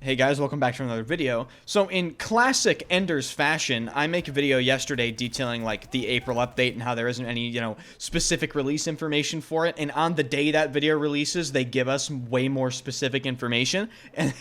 Hey guys, welcome back to another video. So in classic Enders fashion, I make a video yesterday detailing like the April update and how there isn't any, specific release information for it. And on the day that video releases, they give us way more specific information.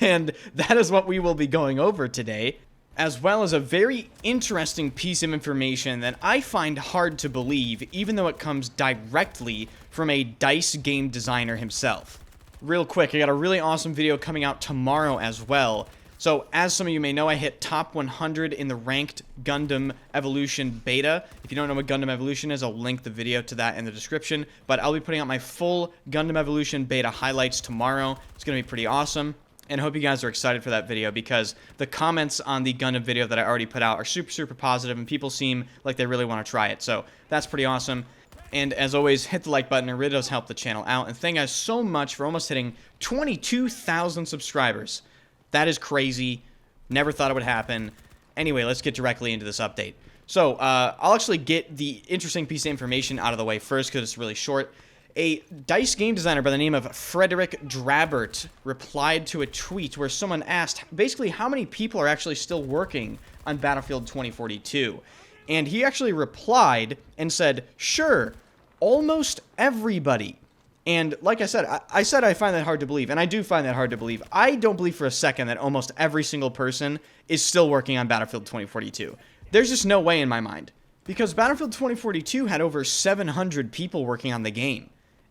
And that is what we will be going over today, as well as a very interesting piece of information that I find hard to believe, even though it comes directly from a DICE game designer himself. Real quick, I got a really awesome video coming out tomorrow as well. So, as some of you may know, I hit top 100 in the ranked Gundam Evolution beta. If you don't know what Gundam Evolution is, I'll link the video to that in the description. But I'll be putting out my full Gundam Evolution beta highlights tomorrow. It's going to be pretty awesome. And I hope you guys are excited for that video because the comments on the Gundam video that I already put out are super positive and people seem like they really want to try it. So, that's pretty awesome. And as always, hit the like button. It really does help the channel out. And thank you guys so much for almost hitting 22,000 subscribers. That is crazy. Never thought it would happen. Anyway, let's get directly into this update. So, I'll actually get the interesting piece of information out of the way first because it's really short. A DICE game designer by the name of Frederick Drabert replied to a tweet where someone asked basically how many people are actually still working on Battlefield 2042. And he actually replied and said, sure, almost everybody. And like I said, I find that hard to believe, and I do find that hard to believe. I don't believe for a second that almost every single person is still working on Battlefield 2042. There's just no way in my mind. Because Battlefield 2042 had over 700 people working on the game.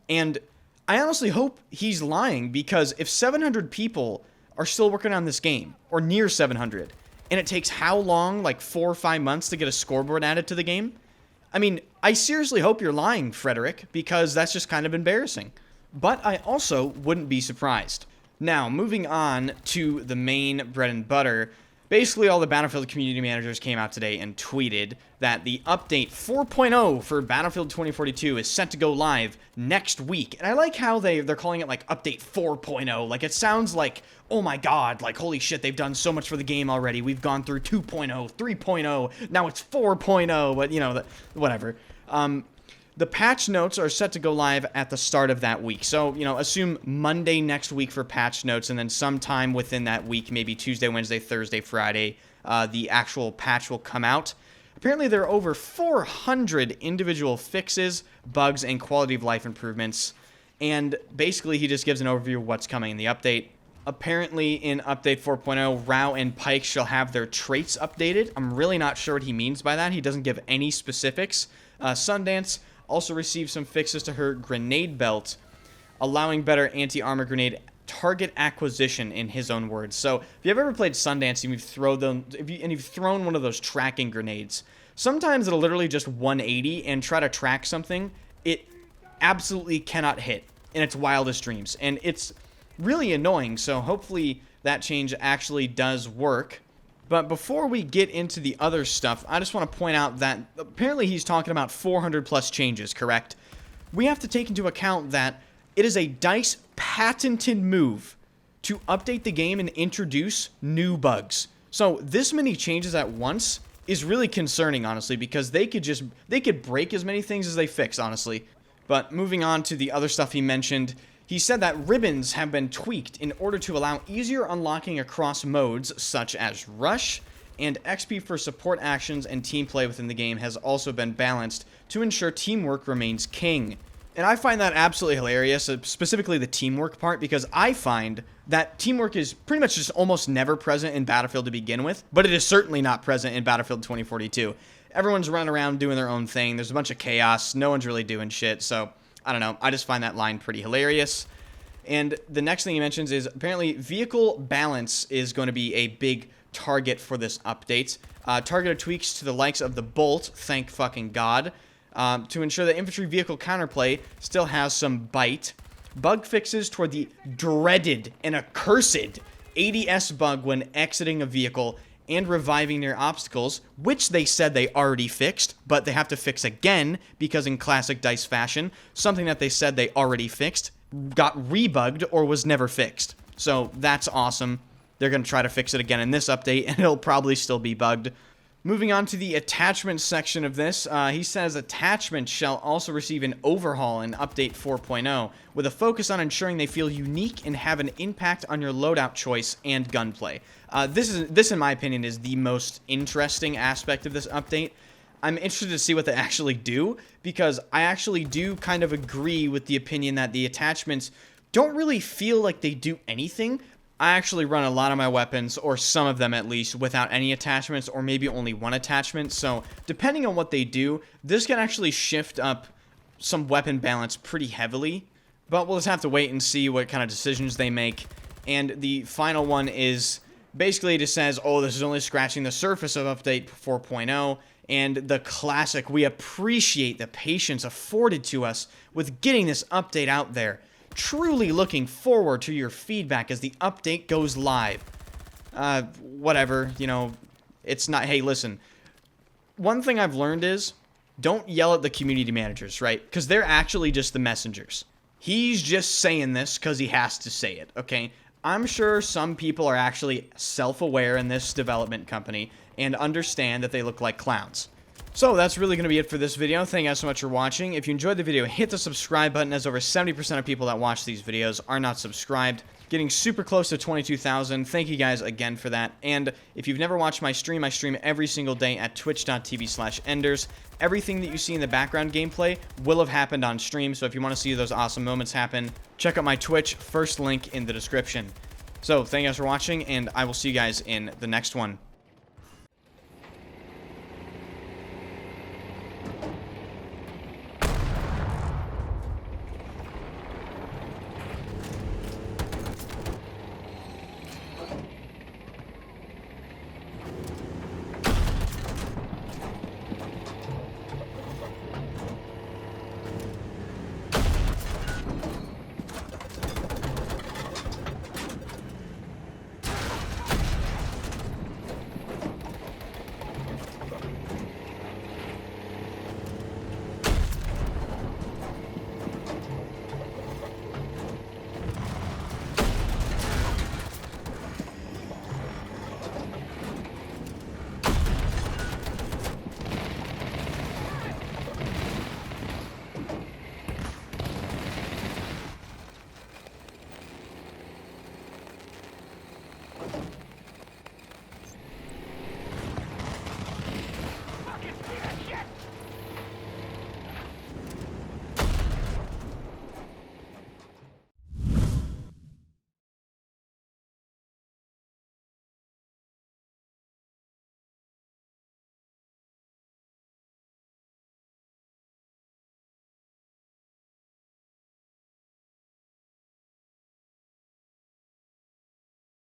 And I honestly hope he's lying, because if 700 people are still working on this game, or near 700, and it takes how long, like 4 or 5 months to get a scoreboard added to the game? I mean, I seriously hope you're lying, Frederick, because that's just kind of embarrassing. But I also wouldn't be surprised. Now, moving on to the main bread and butter, basically all the Battlefield community managers came out today and tweeted that the update 4.0 for Battlefield 2042 is set to go live next week. And I like how they're calling it like update 4.0. Like it sounds like, oh my god, like holy shit, they've done so much for the game already. We've gone through 2.0, 3.0, now it's 4.0, but whatever. The patch notes are set to go live at the start of that week. So, assume Monday next week for patch notes, and then sometime within that week, maybe Tuesday, Wednesday, Thursday, Friday, the actual patch will come out. Apparently, there are over 400 individual fixes, bugs, and quality of life improvements. And basically, he just gives an overview of what's coming in the update. Apparently, in Update 4.0, Rao and Pike shall have their traits updated. I'm really not sure what he means by that. He doesn't give any specifics. Sundance also received some fixes to her grenade belt, allowing better anti-armor grenade target acquisition, in his own words. So, if you've ever played Sundance and you've thrown one of those tracking grenades, sometimes it'll literally just 180 and try to track something it absolutely cannot hit in its wildest dreams. And it's really annoying, so hopefully that change actually does work. But before we get into the other stuff, I just want to point out that apparently he's talking about 400 plus changes, correct? We have to take into account that it is a DICE patented move to update the game and introduce new bugs. So this many changes at once is really concerning, honestly, because they could break as many things as they fix, honestly. But moving on to the other stuff he mentioned, he said that ribbons have been tweaked in order to allow easier unlocking across modes such as Rush, and XP for support actions and team play within the game has also been balanced to ensure teamwork remains king. And I find that absolutely hilarious, specifically the teamwork part, because I find that teamwork is pretty much just almost never present in Battlefield to begin with, but it is certainly not present in Battlefield 2042. Everyone's running around doing their own thing, there's a bunch of chaos, no one's really doing shit, so I don't know, I just find that line pretty hilarious. And the next thing he mentions is apparently vehicle balance is going to be a big target for this update. Targeted tweaks to the likes of the Bolt, thank fucking god, to ensure that infantry vehicle counterplay still has some bite. Bug fixes toward the dreaded and accursed ADS bug when exiting a vehicle and reviving near obstacles, which they said they already fixed, but they have to fix again because in classic DICE fashion, something that they said they already fixed got rebugged or was never fixed. So that's awesome. They're going to try to fix it again in this update, and it'll probably still be bugged. Moving on to the attachment section of this, he says attachments shall also receive an overhaul in Update 4.0, with a focus on ensuring they feel unique and have an impact on your loadout choice and gunplay. This, in my opinion, is the most interesting aspect of this update. I'm interested to see what they actually do, because I actually do kind of agree with the opinion that the attachments don't really feel like they do anything. I actually run a lot of my weapons, or some of them at least, without any attachments, or maybe only one attachment. So depending on what they do, this can actually shift up some weapon balance pretty heavily. But we'll just have to wait and see what kind of decisions they make. And the final one is basically just says, oh, this is only scratching the surface of Update 4.0. And the classic, we appreciate the patience afforded to us with getting this update out there. Truly looking forward to your feedback as the update goes live. Whatever, you know, it's not, hey, listen. One thing I've learned is, don't yell at the community managers, right? Because they're actually just the messengers. He's just saying this because he has to say it, okay? I'm sure some people are actually self-aware in this development company and understand that they look like clowns. So that's really going to be it for this video. Thank you guys so much for watching. If you enjoyed the video, hit the subscribe button, as over 70% of people that watch these videos are not subscribed. Getting super close to 22,000. Thank you guys again for that. And if you've never watched I stream every single day at twitch.tv/enders. Everything that you see in the background gameplay will have happened on stream, so if you want to see those awesome moments happen, check out my Twitch, first link in the description. So thank you guys for watching, and I will see you guys in the next one.